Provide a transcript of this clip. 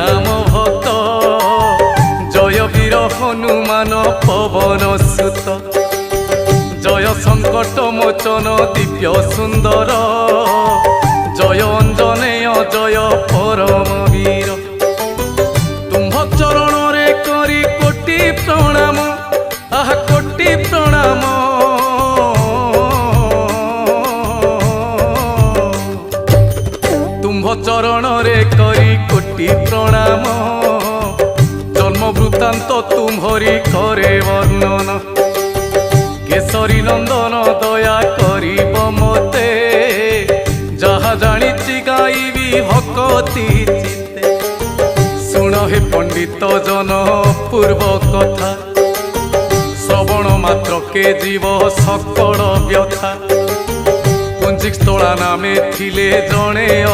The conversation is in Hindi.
राम भक्त जय वीर हनुमान पवन सुत जय संकट मोचन दिव्य सुंदर जय अंजनेय जय परम वीर तुम्भ चरण रे करी कोटि प्रणाम आह कोटि प्रणाम तुम्भ चरण रे करी कोटि प्रणाम जन्म वृत्तांत तुम्हरी करे वर्णन केसरी नंदन दया करिब मते जहा जानिछि गाइबी भक्ति चित्ते शुण हे पंडित जन पूर्व कथा श्रवण मात्र के जीव सकल व्यथा पुंजिक स्थला नामे थिले जणे